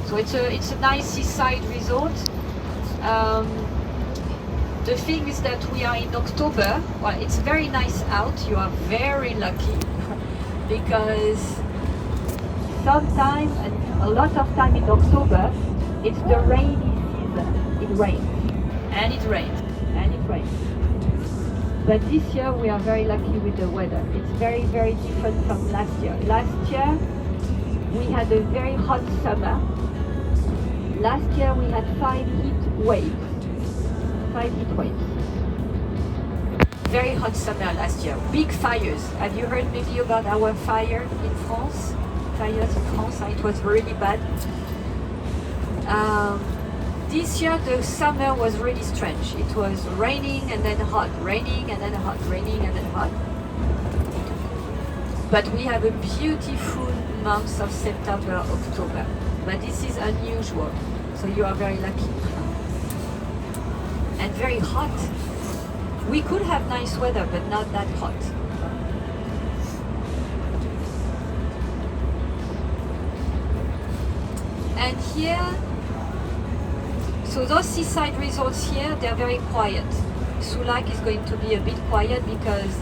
So it's a nice seaside resort. The thing is that we are in October. Well, it's very nice out. You are very lucky because sometimes, and a lot of time in October, it's the rainy season. It rains, and it rains, and it rains. But this year we are very lucky with the weather. It's very, very different from last year. Last year we had a very hot summer. Last year we had 5 heat waves. 5 heat waves. Very hot summer last year. Big fires. Have you heard maybe about our fire in France? Fires in France, it was really bad. This year the summer was really strange. It was raining and then hot, raining and then hot, raining and then hot. But we have a beautiful month of September, October. But this is unusual, so you are very lucky. And very hot. We could have nice weather, but not that hot. And here, so those seaside resorts here, they're very quiet. Soulac is going to be a bit quiet because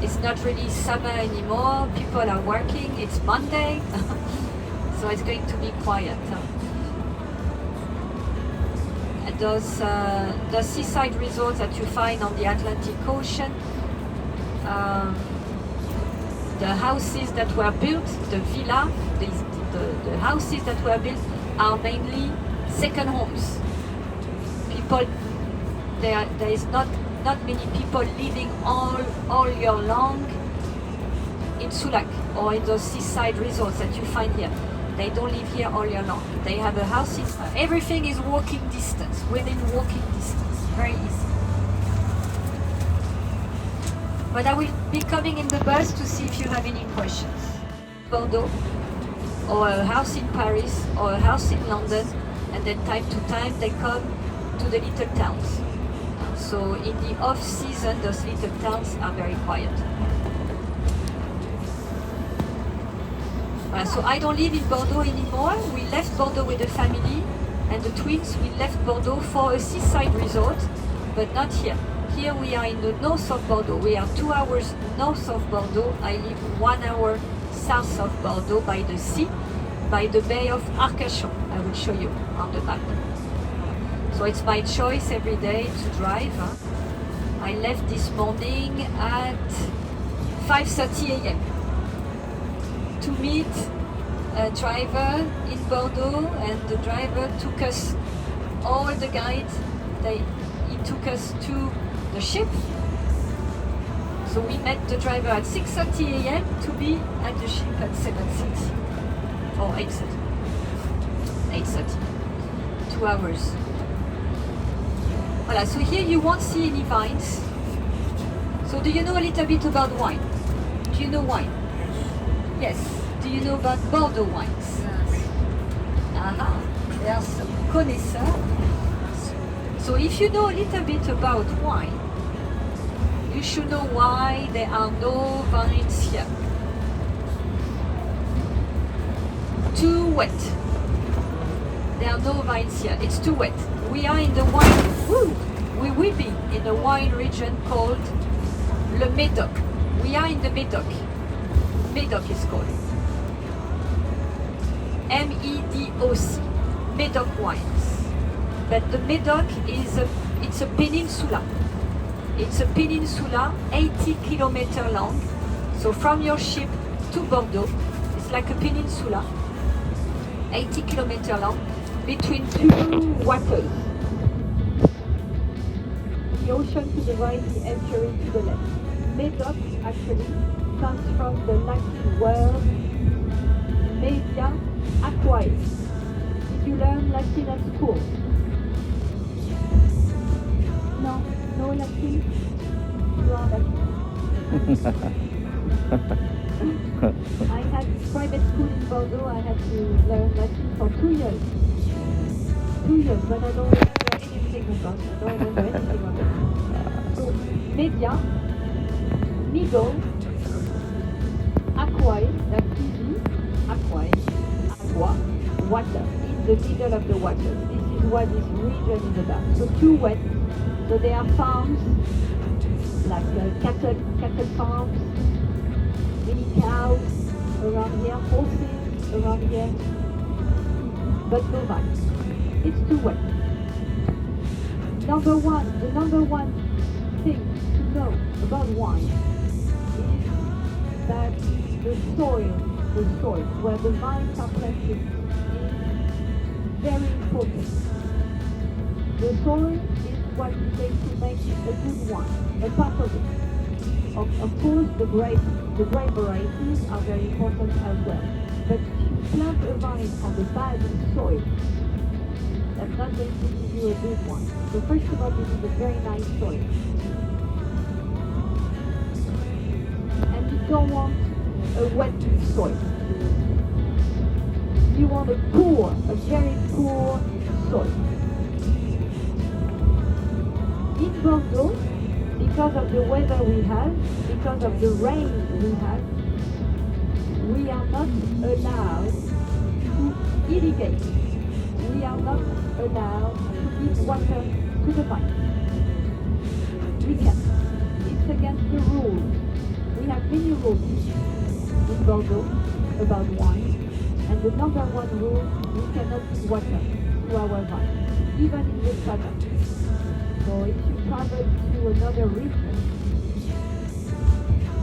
it's not really summer anymore. People are working. It's Monday, so it's going to be quiet. And those seaside resorts that you find on the Atlantic Ocean, the houses that were built, the villa, the houses that were built are mainly second homes. People, there is not many people living all year long in Soulac or in those seaside resorts that you find here. They don't live here all year long. They have a house. Everything is walking distance, within walking distance. Very easy. But I will be coming in the bus to see if you have any questions. Bordeaux, or a house in Paris, or a house in London, and then time to time they come to the little towns. So in the off season, those little towns are very quiet. So I don't live in Bordeaux anymore. We left Bordeaux with the family and the twins. We left Bordeaux for a seaside resort, but not here. Here we are in the north of Bordeaux. We are 2 hours north of Bordeaux. I live 1 hour south of Bordeaux by the sea, by the Bay of Arcachon. I will show you on the map. So it's my choice every day to drive. I left this morning at 5:30 a.m. to meet a driver in Bordeaux, and the driver took us, all the guides, he took us to the ship. So we met the driver at 6:30 a.m. to be at the ship at 7:30 or 8:30. 8:30. 2 hours. Voilà, so here you won't see any vines. So do you know a little bit about wine? Do you know wine? Yes. Do you know about Bordeaux wines? Yes. Aha, there are some connoisseurs. So if you know a little bit about wine, you should know why there are no vines here. Too wet. There are no vines here. It's too wet. We are in the wine. We will be in the wine region called Le Médoc. We are in the Médoc. Médoc is called. M-E-D-O-C. Médoc wines. But the Médoc it's a peninsula. It's a peninsula 80 kilometers long. So from your ship to Bordeaux, it's like a peninsula 80 kilometers long between two waters. The ocean to the right, the estuary to the left. Médoc actually comes from the Latin word media aquae. Did you learn Latin at school? No? No Latin? You are Latin. I had private school in Bordeaux. I had to learn Latin for 2 years. 2 years, but I don't remember anything about it. I don't remember anything about it. So, media, middle, aquae, that's easy, aquae, aqua, water. It's the middle of the water. This is what this region is about. So too wet. So there are farms, like cattle farms, mini cows around here, horses around here, but no vines. It's too wet. The number one thing to know about wine is that the soil where the vines are planted is very important. The soil is what is going to make a good wine, a part of it. Of course, the grape varieties are very important as well. But if you plant a vine on the bad soil, that's not going to give you a good one. So first of all, you need a very nice soil. And you don't want a wet soil. You want a very poor soil. In Bordeaux, because of the weather we have, because of the rain we have, we are not allowed to irrigate. We are not allowed to give water to the vine. We can't. It's against the rules. We have many rules in Bordeaux about wine, and the number one rule, we cannot give water to our vine, even in the summer. So if you travel to another region,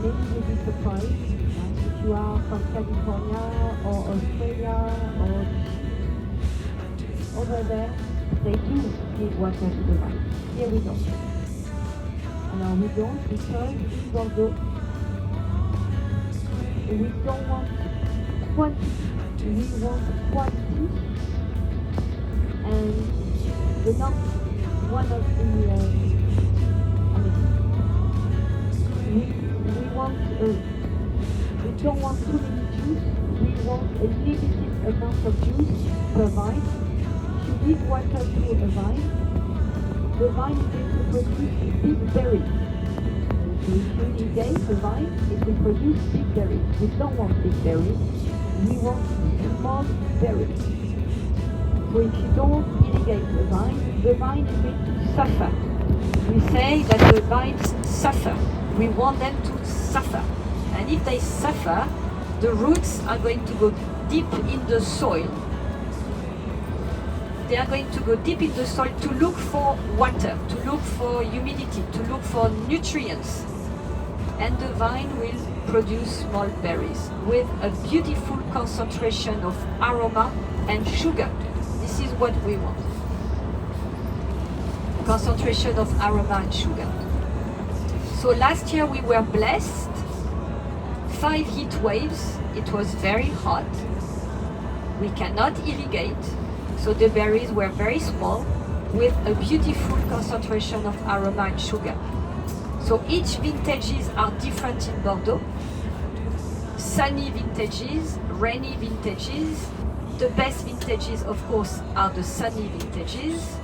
maybe you'll be surprised. If you are from California or Australia or over there, they do give water to the vine. Here we don't. And we don't because in Bordeaux, we don't want quantity. We want quality. And the one of the, we don't want too many juice. We want a limited amount of juice per vine. If you give water to a vine is going to produce big berries. So if you irrigate the vine, it will produce big berries. We don't want big berries. We want small berries. So if you don't irrigate the vine is going to suffer. We say that the vines suffer. We want them to suffer. And if they suffer, the roots are going to go deep in the soil. They are going to go deep in the soil to look for water, to look for humidity, to look for nutrients. And the vine will produce small berries with a beautiful concentration of aroma and sugar. This is what we want. Concentration of aroma and sugar. So last year we were blessed. 5 heat waves. It was very hot. We cannot irrigate. So the berries were very small with a beautiful concentration of aroma and sugar. So each vintages are different in Bordeaux. Sunny vintages, rainy vintages. The best vintages, of course, are the sunny vintages.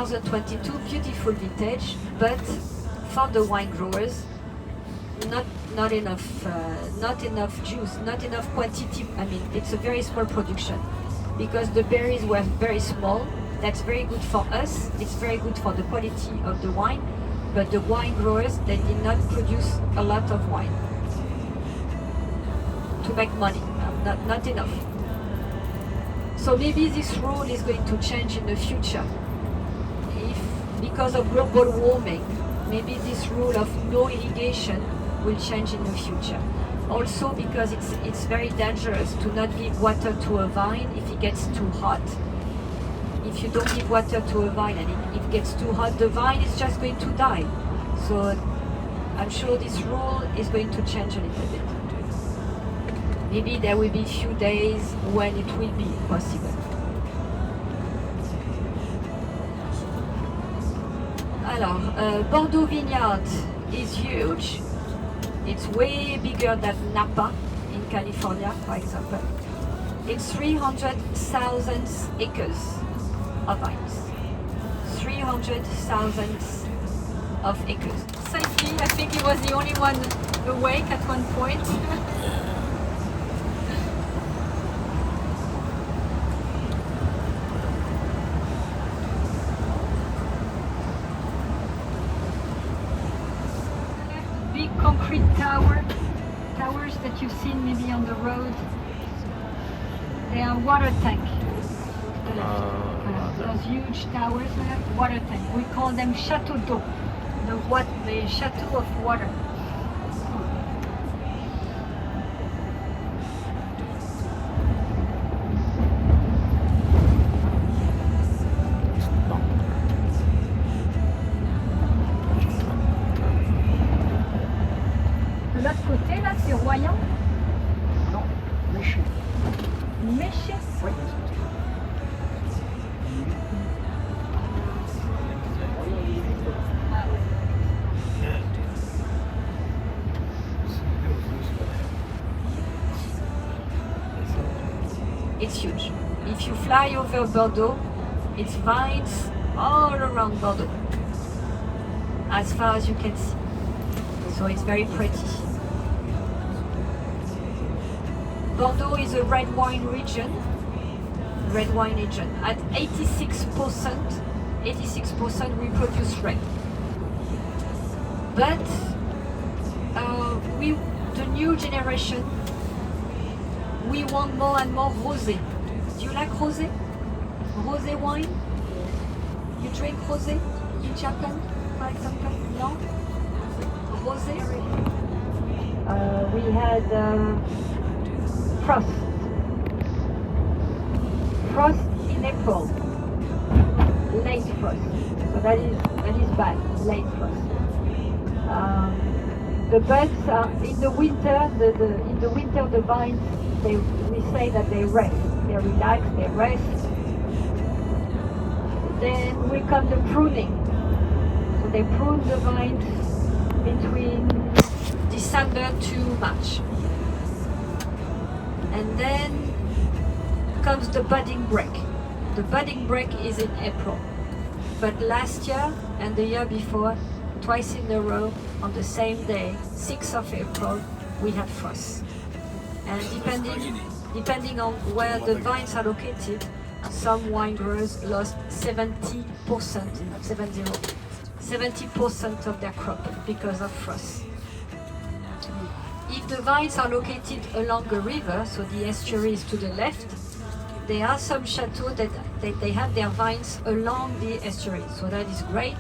In 2022, beautiful vintage, but for the wine growers, not enough juice, not enough quantity. I mean, it's a very small production because the berries were very small. That's very good for us. It's very good for the quality of the wine, but the wine growers, they did not produce a lot of wine to make money. Not enough. So maybe this rule is going to change in the future. Because of global warming, maybe this rule of no irrigation will change in the future. Also because it's very dangerous to not give water to a vine if it gets too hot. If you don't give water to a vine and it gets too hot, the vine is just going to die. So I'm sure this rule is going to change a little bit. Maybe there will be a few days when it will be possible. Alors, Bordeaux Vineyard is huge. It's way bigger than Napa in California, for example. It's 300,000 acres of vines. 300,000 of acres. Safely, I think he was the only one awake at one point. Big concrete towers that you've seen maybe on the road. They are water tank. Those huge towers, water tank. We call them chateau d'eau. The chateau of water. De l'autre côté, là, c'est Royan. Non, Méché. Méché. Oui. It's huge. If you fly over Bordeaux, it's vines all around Bordeaux, as far as you can see. So it's very pretty. Bordeaux is a red wine region. At 86% we produce red. But the new generation, we want more and more rosé. Do you like rosé? Rosé wine? You drink rosé in Japan, for example? No? Rosé? We had frost. Frost in April. Late frost. So that is bad. Late frost. The buds are in the winter. In the winter, the vines, we say that they rest. They relax. They rest. Then we come the pruning. So they prune the vines between December to March. And then comes the budding break. The budding break is in April. But last year and the year before, twice in a row, on the same day, 6th of April, we had frost. And depending on where the vines are located, some wine growers lost 70% of their crop because of frost. If the vines are located along a river, so the estuary is to the left, there are some chateaux that they have their vines along the estuary. So that is great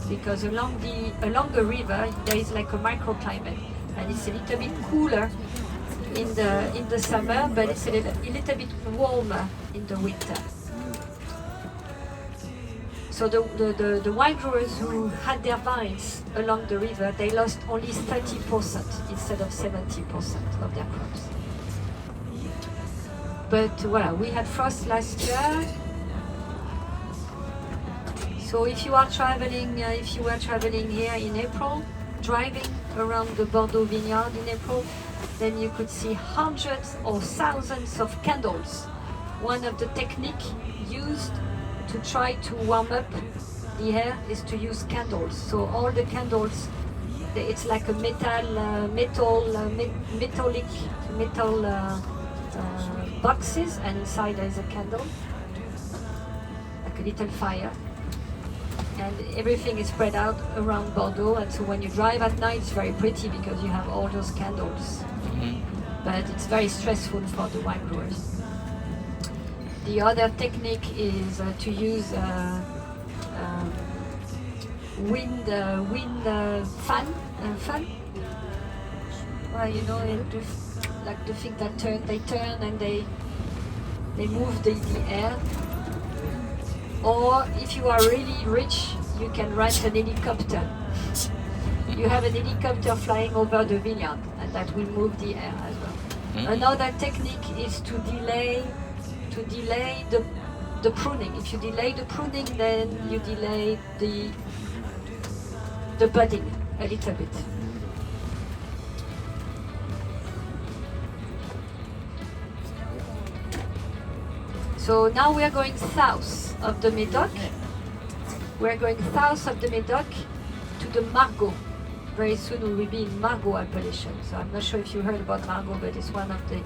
because along the river there is like a microclimate and it's a little bit cooler in the summer, but it's a little bit warmer in the winter. So the wine growers who had their vines along the river, they lost only 30% instead of 70% of their crops. But well, we had frost last year. So if you were traveling here in April, driving around the Bordeaux vineyard in April, then you could see hundreds or thousands of candles. One of the techniques used to try to warm up the air is to use candles. So all the candles, it's like a metal boxes, and inside there is a candle, like a little fire. And everything is spread out around Bordeaux, and so when you drive at night it's very pretty because you have all those candles. But it's very stressful for the wine growers. The other technique is to use wind fan. Well, you know, like the thing that they turn and they move the air. Or if you are really rich, you can rent an helicopter. You have an helicopter flying over the vineyard, and that will move the air as well. Another technique is to delay the pruning. If you delay the pruning, then you delay the budding a little bit. So now we are going south of the Médoc. We are going south of the Médoc to the Margaux. Very soon we will be in Margaux appellation. So I'm not sure if you heard about Margaux, but it's one of the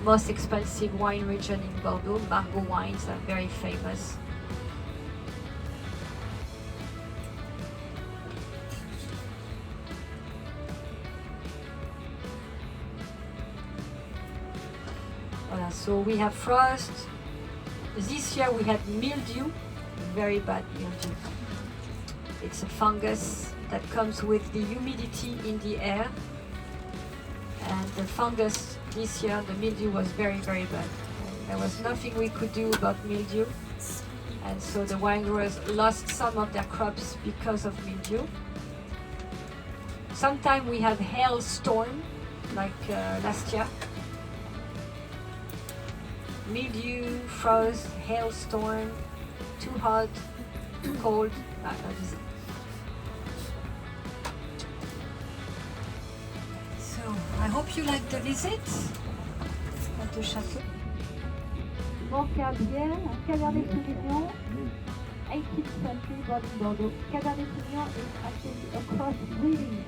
most expensive wine region in Bordeaux. Margaux wines are very famous. Voilà, so we have frost. This year we had mildew, very bad mildew. It's a fungus that comes with the humidity in the air. And the fungus this year, the mildew was very, very bad. And there was nothing we could do about mildew. And so the wine growers lost some of their crops because of mildew. Sometimes we have hailstorm, like last year. Mildew, frost, hailstorm, too hot, too cold. So I hope you like the visit at the château. More Cabernet, Cabernet Sauvignon, 18th century bought in Bordeaux. Cabernet Sauvignon is actually a cross-breeding.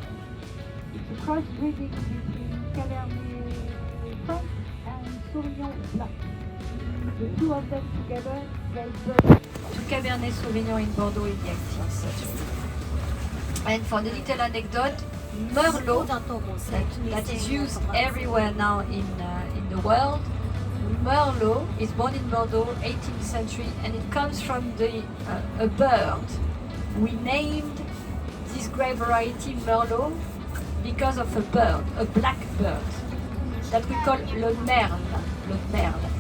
It's a cross-breeding between Cabernet Franc and Sauvignon Blanc. The two of them together gave birth to Cabernet Sauvignon in Bordeaux in the 18th century. And for the little anecdote, Merlot, that is used everywhere now in the world, Merlot is born in Bordeaux, 18th century, and it comes from a bird. We named this grape variety Merlot because of a bird, a black bird, that we call le merle,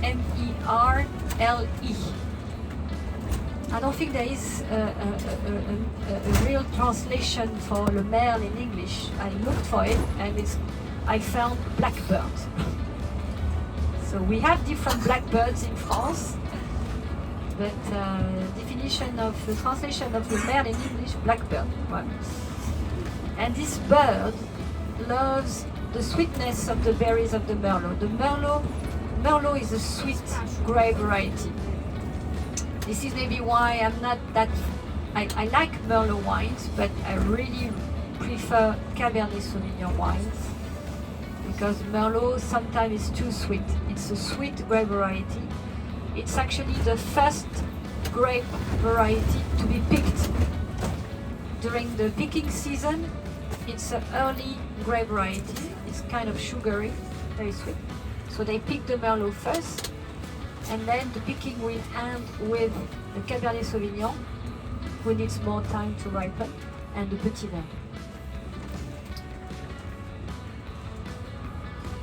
M-E-R-L-E. I don't think there is a real translation for le merle in English. I looked for it and I found blackbird. So we have different blackbirds in France, but definition of the translation of the merle in English, blackbird. Well. And this bird loves the sweetness of the berries of the Merlot. The Merlot is a sweet grape variety. This is maybe why I'm not that... I like Merlot wines, but I really prefer Cabernet Sauvignon wines, because Merlot sometimes is too sweet. It's a sweet grape variety. It's actually the first grape variety to be picked during the picking season. It's an early grape variety. It's kind of sugary, very sweet. So they pick the Merlot first, and then the picking will end with the Cabernet Sauvignon, who needs more time to ripen, and the Petit Verdot.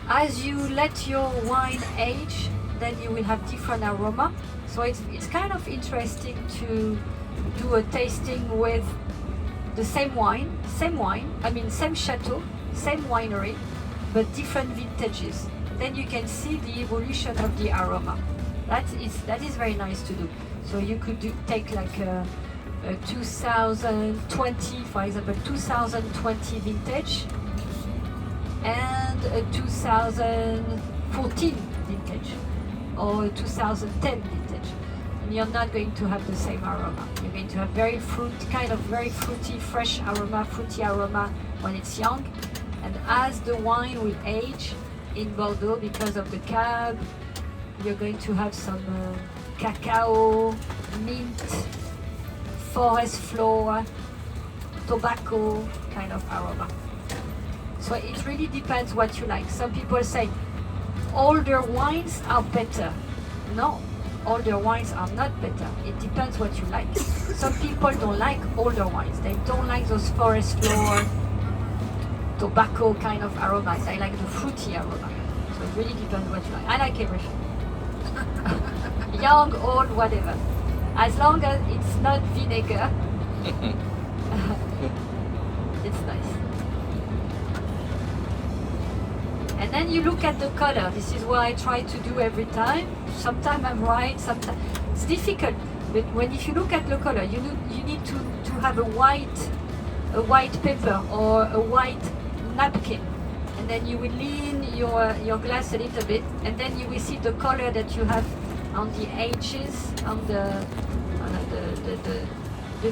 As you let your wine age, then you will have different aroma. So it's kind of interesting to do a tasting with the same wine, I mean same chateau, same winery, but different vintages. Then you can see the evolution of the aroma. That is very nice to do. So you could take like a 2020, for example, 2020 vintage and a 2014 vintage or a 2010 vintage. And you're not going to have the same aroma. You're going to have very fruity, fresh aroma, fruity aroma when it's young. And as the wine will age in Bordeaux, because of the cab, you're going to have some cacao, mint, forest flower, tobacco kind of aroma. So it really depends what you like. Some people say older wines are better. No, older wines are not better. It depends what you like. Some people don't like older wines. They don't like those forest flower tobacco kind of aromas. I like the fruity aroma. So it really depends what you like. I like everything. Young, old, whatever. As long as it's not vinegar, it's nice. And then you look at the color. This is what I try to do every time. Sometimes I'm right, sometimes it's difficult. But if you look at the color, you need to have a white paper or a white napkin, and then you will lean your glass a little bit, and then you will see the color that you have on the edges, on the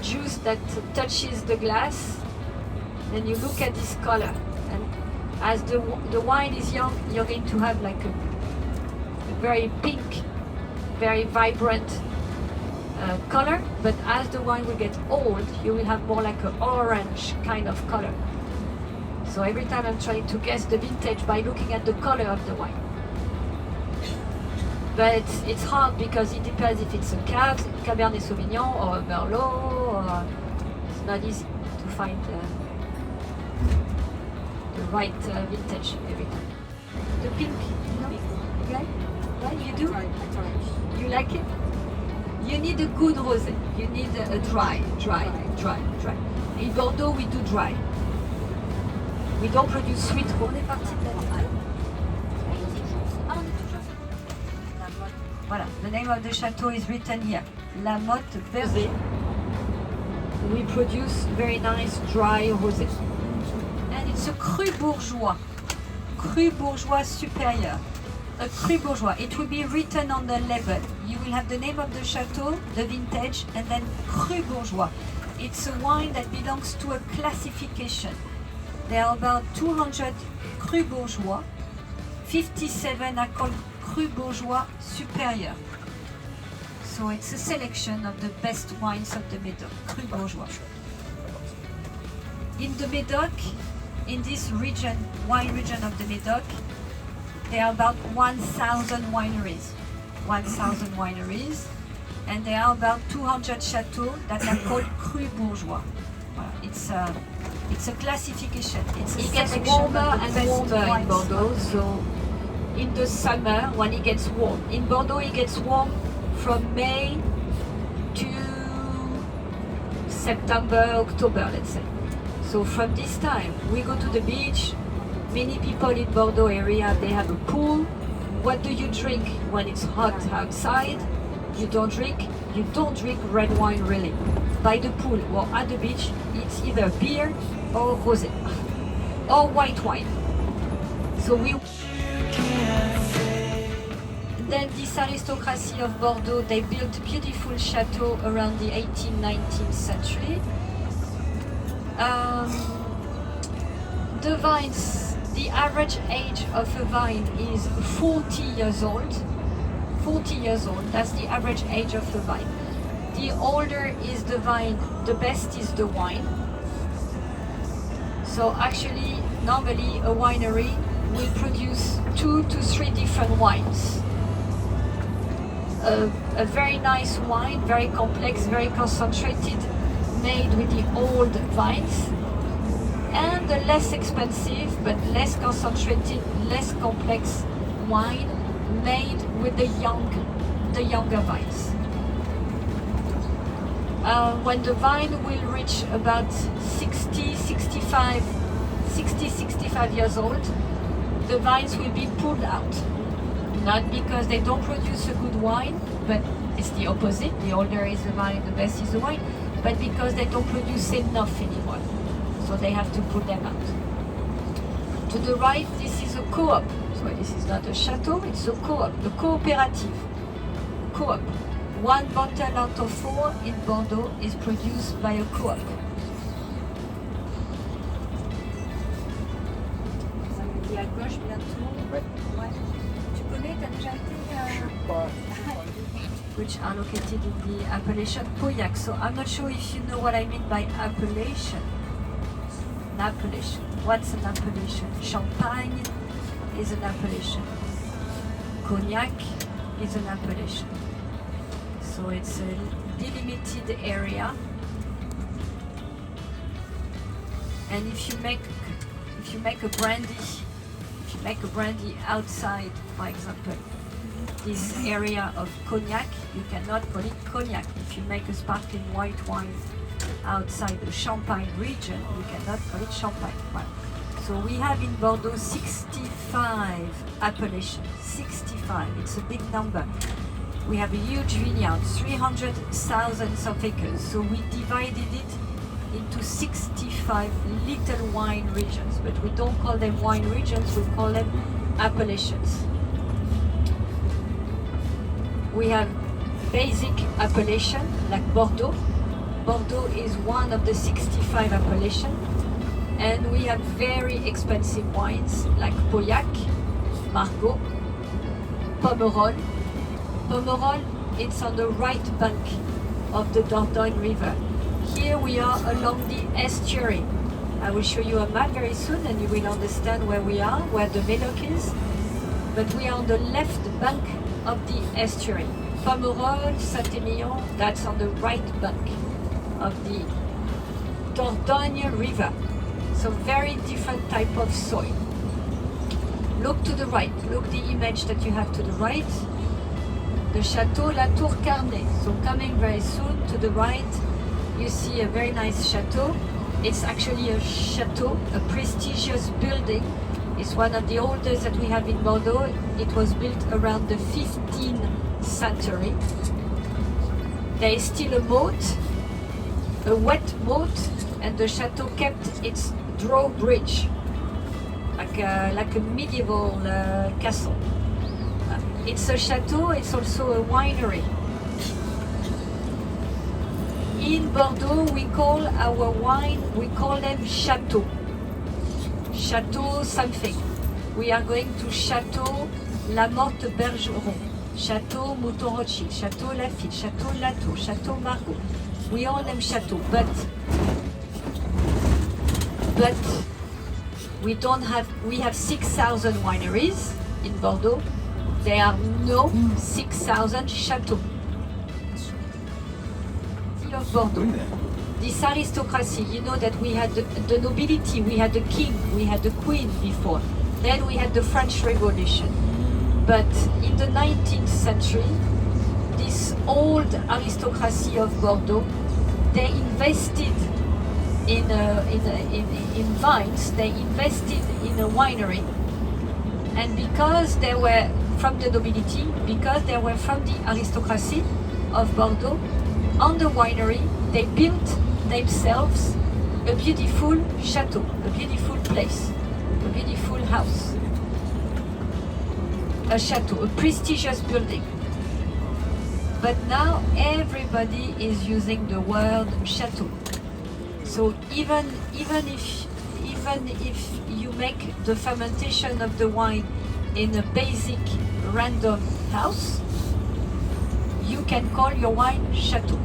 juice that touches the glass. Then you look at this color, and as the wine is young, you're going to have like a very pink, very vibrant color, but as the wine will get old, you will have more like an orange kind of color. So every time I'm trying to guess the vintage by looking at the color of the wine. But it's hard because it depends if it's a Cabernet Sauvignon or a Merlot, or it's not easy to find the right vintage every time. The pink, okay? Right? You do? You like it? You need a good rosé. You need a dry. In Bordeaux, we do dry. We don't produce sweet rosé. On est parti de la dry. Voilà, the name of the chateau is written here. La Motte Berger. We produce very nice dry rosé. And it's a cru bourgeois. Cru bourgeois supérieur. A cru bourgeois. It will be written on the label. You will have the name of the chateau, the vintage, and then cru bourgeois. It's a wine that belongs to a classification. There are about 200 cru bourgeois. 57 are called cru bourgeois supérieur. So it's a selection of the best wines of the Médoc, cru bourgeois. In the Médoc, in this region, wine region of the Médoc, there are about 1,000 wineries. 1,000 wineries, and there are about 200 chateaux that are called cru bourgeois. It's a classification. It gets warmer and warmer in Bordeaux. So in the summer, when it gets warm, in Bordeaux it gets warm from May to September, October, let's say. So from this time, we go to the beach. Many people in Bordeaux area, they have a pool. What do you drink when it's hot outside? You don't drink red wine really. By the pool or at the beach, it's either beer or rosé or white wine. So then this aristocracy of Bordeaux, they built beautiful chateaux around the 18th, 19th century. The vines, the average age of a vine is 40 years old. 40 years old, that's the average age of a vine. The older is the vine, the best is the wine. So actually, normally a winery will produce 2 to 3 different wines. A very nice wine, very complex, very concentrated, made with the old vines, and the less expensive but less concentrated, less complex wine made with the younger vines. When the vine will reach about 65 years old, the vines will be pulled out. Not because they don't produce a good wine, but it's the opposite. The older is the vine, the best is the wine, but because they don't produce enough anymore. So they have to pull them out. To the right, this is a co-op. So this is not a chateau, it's a co-op, a cooperative. Co-op. 1 bottle out of 4 in Bordeaux is produced by a co-op. Samedi à gauche bientôt. Ouais. Tu connais, t'as déjà été which are located in the appellation Pauillac. So I'm not sure if you know what I mean by appellation. An appellation. What's an appellation? Champagne is an appellation. Cognac is an appellation. So it's a delimited area. And if if you make a brandy outside, for example, this area of cognac, you cannot call it cognac. If you make a sparkling white wine outside the Champagne region, you cannot call it champagne. Well, so we have in Bordeaux 65 appellations. 65, it's a big number. We have a huge vineyard, 300,000 of acres. So we divided it into 65 little wine regions, but we don't call them wine regions, we call them appellations. We have basic appellation like Bordeaux. Bordeaux is one of the 65 appellations, and we have very expensive wines like Pauillac, Margaux, Pomerol. Pomerol, it's on the right bank of the Dordogne River. Here we are along the estuary. I will show you a map very soon and you will understand where we are, where the Médoc is. But we are on the left bank of the estuary. Pomerol, Saint-Émilion, that's on the right bank of the Dordogne River. So very different type of soil. Look to the right, look the image that you have to the right. The Château La Tour Carnet. So coming very soon to the right, you see a very nice chateau. It's actually a chateau, a prestigious building. It's one of the oldest that we have in Bordeaux. It was built around the 15th century. There is still a moat, a wet moat, and the chateau kept its drawbridge, like a medieval castle. It's a chateau, it's also a winery. In Bordeaux, we call our wine, we call them chateaux. Chateau something. We are going to Chateau La Morte Bergeron, Chateau Mouton Rothschild, Chateau Lafitte, Chateau Latour, Chateau Margaux. We all them chateaux, but we don't have, we have 6,000 wineries in Bordeaux. There are no 6,000 chateaux. Of Bordeaux. This aristocracy, you know that we had the nobility, we had the king, we had the queen before. Then we had the French Revolution. But in the 19th century, this old aristocracy of Bordeaux, they invested in vines, they invested in a winery. And because they were from the nobility, because they were from the aristocracy of Bordeaux, on the winery, they built themselves a beautiful chateau, a beautiful place, a beautiful house, a chateau, a prestigious building. But now everybody is using the word chateau. So even if you make the fermentation of the wine in a basic random house, you can call your wine chateau.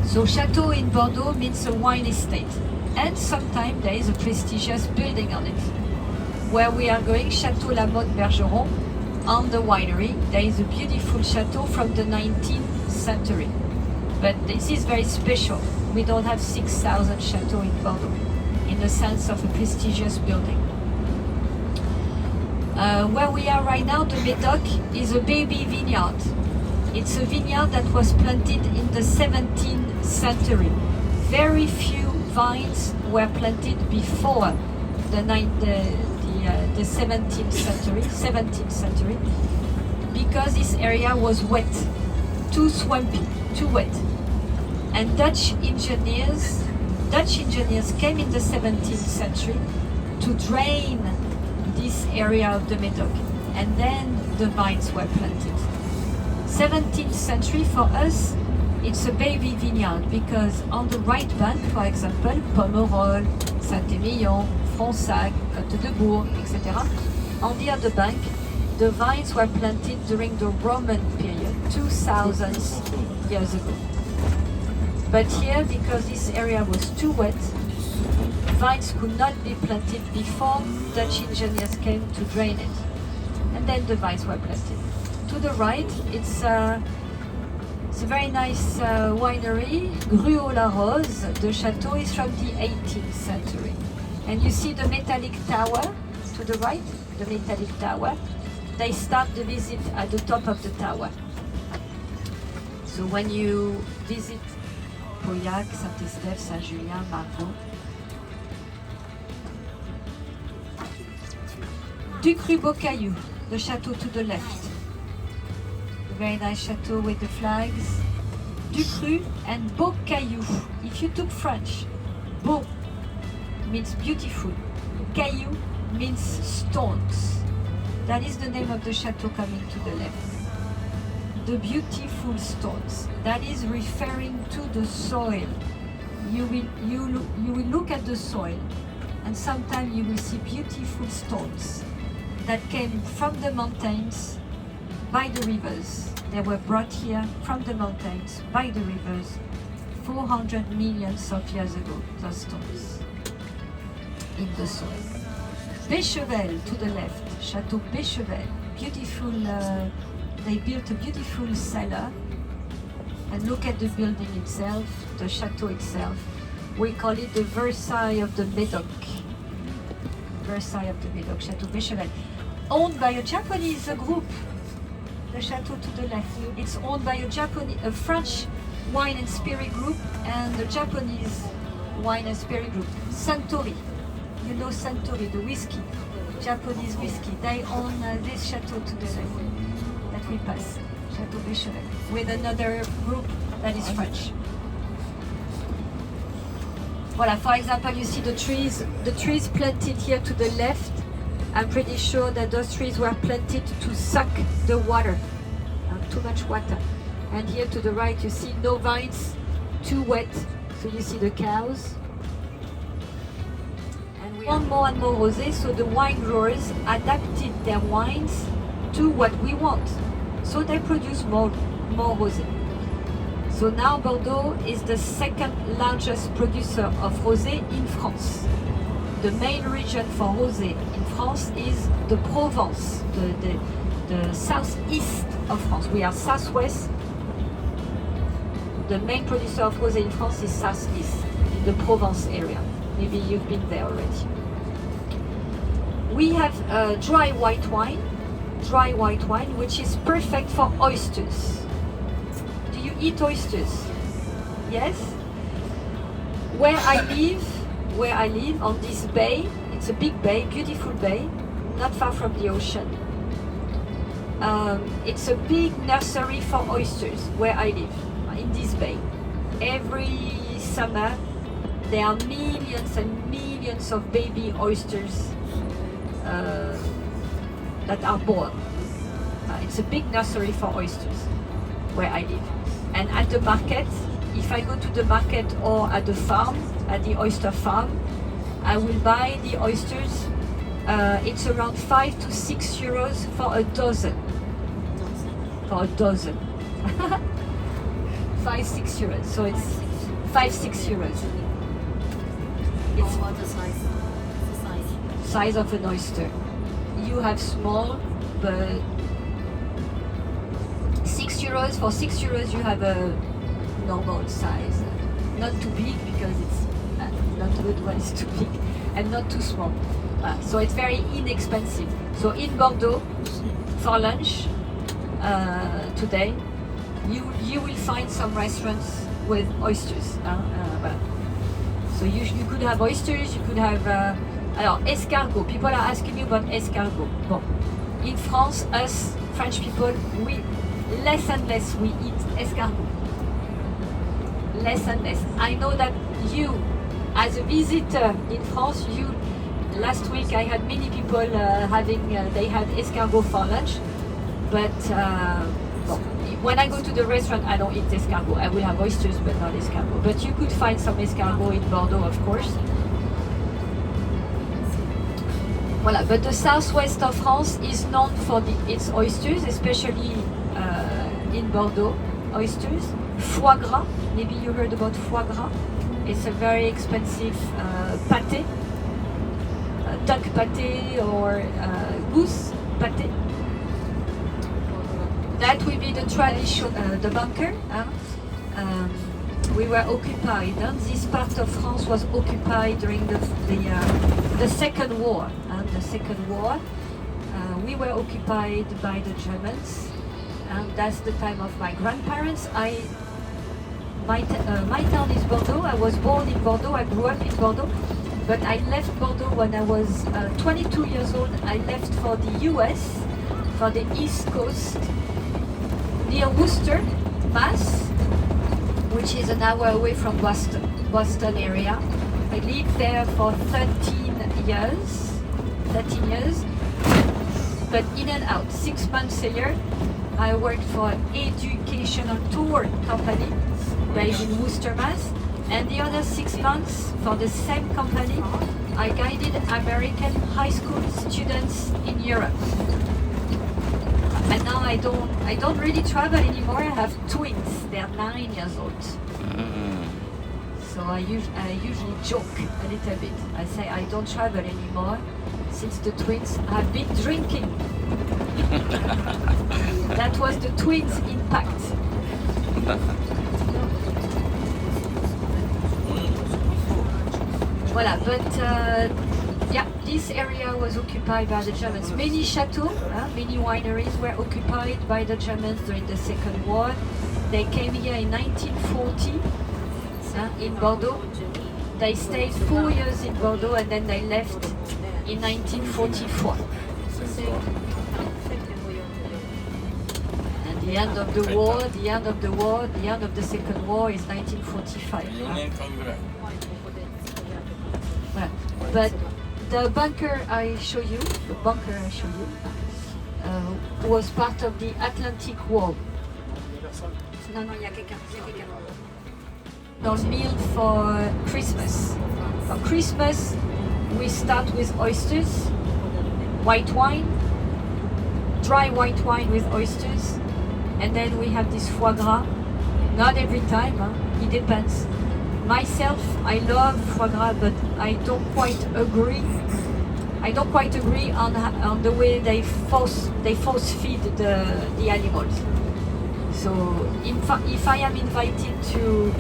So chateau in Bordeaux means a wine estate, and sometimes there is a prestigious building on it. Where we are going, Chateau La Morte Bergeron, on the winery, there is a beautiful chateau from the 19th century. But this is very special. We don't have 6,000 chateaux in Bordeaux, in the sense of a prestigious building. Where we are right now, the Médoc, is a baby vineyard. It's a vineyard that was planted in the 17th century. Very few vines were planted before the 17th century, because this area was wet, too swampy, too wet. And Dutch engineers came in the 17th century to drain this area of the Médoc, and then the vines were planted. 17th century for us, it's a baby vineyard, because on the right bank, for example, Pomerol, Saint-Émilion, Fronsac, Côte-de-Bourg, etc. On the other bank, the vines were planted during the Roman period, 2,000 years ago. But here, because this area was too wet, vines could not be planted before Dutch engineers came to drain it. And then the vines were planted. To the right, it's a very nice winery, Gruau-la-Rose. The chateau is from the 18th century. And you see the metallic tower to the right, the metallic tower. They start the visit at the top of the tower. So when you visit Pauillac, Saint-Estèphe, Saint-Julien, Marvaux, Ducru Beaucaillou, the chateau to the left. Very nice chateau with the flags. Ducru and Beaucaillou. If you took French, Beau means beautiful. Caillou means stones. That is the name of the chateau coming to the left. The beautiful stones. That is referring to the soil. You will look at the soil, and sometimes you will see beautiful stones that came from the mountains by the rivers. They were brought here from the mountains by the rivers 400 millions of years ago, those stones in the soil. Béchevel to the left, Chateau Béchevel, beautiful, they built a beautiful cellar. And look at the building itself, the chateau itself. We call it the Versailles of the Médoc. Versailles of the Médoc, Chateau Béchevel. Owned by a Japanese group. The chateau to the left. It's owned by a French wine and spirit group and a Japanese wine and spirit group. Suntory. You know Suntory, the whiskey, Japanese whiskey. They own this chateau to the left that we pass. Chateau Béchevel, with another group that is French. Voilà, for example, you see the trees planted here to the left. I'm pretty sure that those trees were planted to suck the water, too much water. And here to the right, you see no vines, too wet. So you see the cows. And we want more and more rosé, so the wine growers adapted their wines to what we want. So they produce more rosé. So now Bordeaux is the second largest producer of rosé in France. The main region for rosé in France is the Provence, the southeast of France. We are southwest. The main producer of rosé in France is southeast, in the Provence area. Maybe you've been there already. We have dry white wine, which is perfect for oysters. Do you eat oysters? Yes? Where I live on this bay, it's a big bay, beautiful bay, not far from the ocean. It's a big nursery for oysters where I live, in this bay. Every summer there are millions and millions of baby oysters that are born. It's a big nursery for oysters where I live. And at the market, if I go to the market or at the farm, at the oyster farm, I will buy the oysters. It's around 5 to 6 euros for a dozen. For a dozen. 5-6 euros. So it's 5-6 euros. It's what the size? The size? Size of an oyster. You have small, but 6 euros. For 6 euros, you have a normal size. Not too big because it's not good when it's too big, and not too small. So it's very inexpensive. So in Bordeaux, for lunch today, you will find some restaurants with oysters. So you could have oysters, you could have alors escargot. People are asking me about escargot. Bon, in France, us French people, we less and less we eat escargot. Less and less. I know that you, as a visitor in France, last week I had many people they had escargot for lunch, but when I go to the restaurant, I don't eat escargot. I will have oysters, but not escargot. But you could find some escargot in Bordeaux, of course. Voilà, but the southwest of France is known for its oysters, especially in Bordeaux, oysters. Foie gras, maybe you heard about foie gras. It's a very expensive pâté, duck pâté or goose pâté. That will be the tradition, the bunker. we were occupied. This part of France was occupied during the Second War. The Second War, we were occupied by the Germans, and that's the time of my grandparents. My town is Bordeaux. I was born in Bordeaux. I grew up in Bordeaux, but I left Bordeaux when I was 22 years old. I left for the US, for the East Coast, near Worcester, Mass, which is an hour away from Boston area. I lived there for 13 years, but in and out, 6 months a year. I worked for an educational tour company based in Worcester, Mass, and the other 6 months for the same company, I guided American high school students in Europe. And now I don't really travel anymore. I have twins. They're 9 years old. So I usually joke a little bit. I say I don't travel anymore since the twins have been drinking. That was the twins' impact. Voilà, but yeah, this area was occupied by the Germans. Many chateaux, many wineries were occupied by the Germans during the Second War. They came here in 1940 in Bordeaux. They stayed 4 years in Bordeaux and then they left in 1944. And the end of the war, the end of the Second War is 1945. But the bunker I show you, was part of the Atlantic Wall. Non, il y a quelqu'un. Those meal for Christmas. For Christmas, we start with oysters, white wine, dry white wine with oysters, and then we have this foie gras. Not every time, it depends. Myself, I love foie gras, but I don't quite agree. I don't quite agree on the way they force feed the animals. So if I am invited to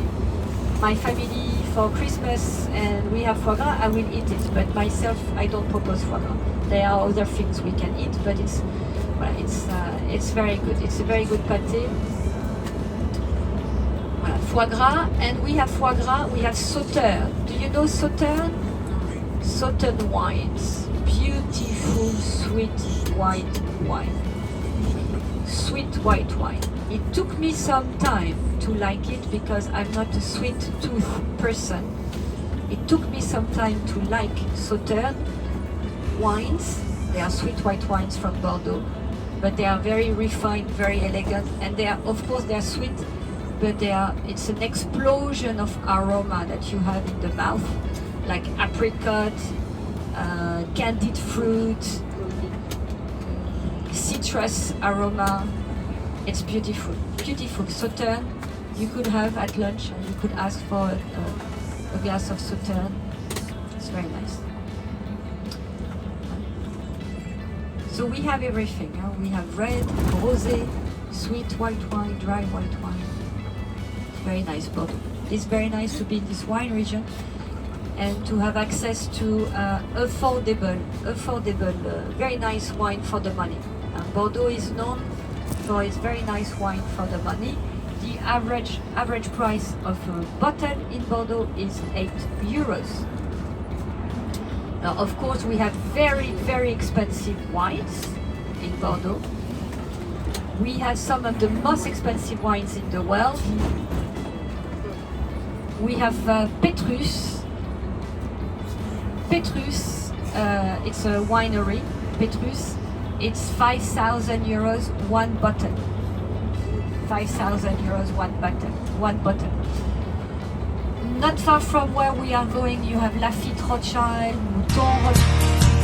my family for Christmas and we have foie gras, I will eat it. But myself, I don't propose foie gras. There are other things we can eat, but it's very good. It's a very good pâté. Foie gras, and we have foie gras, we have sauterne. Do you know sauterne? Sauterne wines. Beautiful, sweet white wine. Sweet white wine. It took me some time to like it because I'm not a sweet tooth person. It took me some time to like sauterne wines. They are sweet white wines from Bordeaux, but they are very refined, very elegant, and they are, of course, they are sweet, but it's an explosion of aroma that you have in the mouth, like apricot, candied fruit, citrus aroma. It's beautiful, beautiful. Sauterne, you could have at lunch, and you could ask for a glass of sauterne. It's very nice. So we have everything. We have red, rosé, sweet white wine, dry white wine. Very nice Bordeaux. It's very nice to be in this wine region and to have access to affordable, very nice wine for the money. Bordeaux is known for its very nice wine for the money. The average price of a bottle in Bordeaux is €8. Now, of course, we have very, very expensive wines in Bordeaux. We have some of the most expensive wines in the world. We have Petrus. Petrus, it's a winery. Petrus, it's €5,000 one bottle. €5,000 one bottle. Not far from where we are going, you have Lafite Rothschild, Mouton Rothschild.